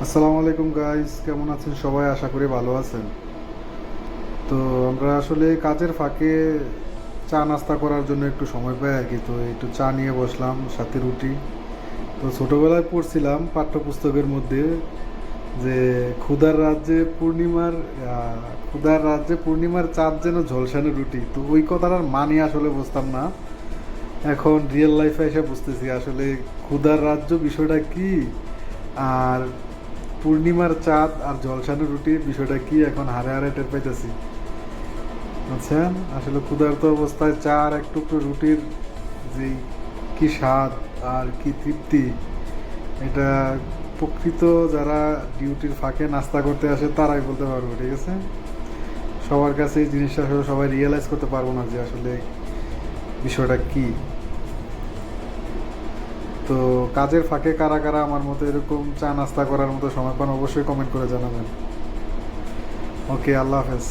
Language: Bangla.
আসসালামু আলাইকুম গাইস, কেমন আছেন সবাই? আশা করি ভালো আছেন। তো আমরা আসলে কাজের ফাঁকে চা নাস্তা করার জন্য একটু সময় পাই আর কি। তো একটু চা নিয়ে বসলাম, সাথে রুটি। তো ছোটোবেলায় পড়ছিলাম পাঠ্যপুস্তকের মধ্যে যে ক্ষুধার রাজ্যে পূর্ণিমার চাঁদ যেন ঝলসানো রুটি। তো ওই কথাটার মানে আসলে বুঝতাম না, এখন রিয়েল লাইফে এসে বুঝতেছি আসলে ক্ষুধার রাজ্য বিষয়টা কি, আর পূর্ণিমার চাঁদ আর ঝলসানো রুটির বিষয়টা কি এখন হারে হারে টের পাইতেছি। বুঝছেন, আসলে ক্ষুধার্ত অবস্থায় চা আর এক টুকরো রুটির যে কি স্বাদ আর কি তৃপ্তি, এটা প্রকৃত যারা ডিউটির ফাঁকে নাস্তা করতে আসে তারাই বলতে পারবো। ঠিক আছে, সবার কাছে এই জিনিসটা আসলে সবাই রিয়েলাইজ করতে পারবো না যে আসলে বিষয়টা কি। তো কাজের ফাঁকে কারা কারা আমার মতো এরকম চা নাস্তা করার মতো সময় পান অবশ্যই কমেন্ট করে জানাবেন। ওকে, আল্লাহ হাফেজ।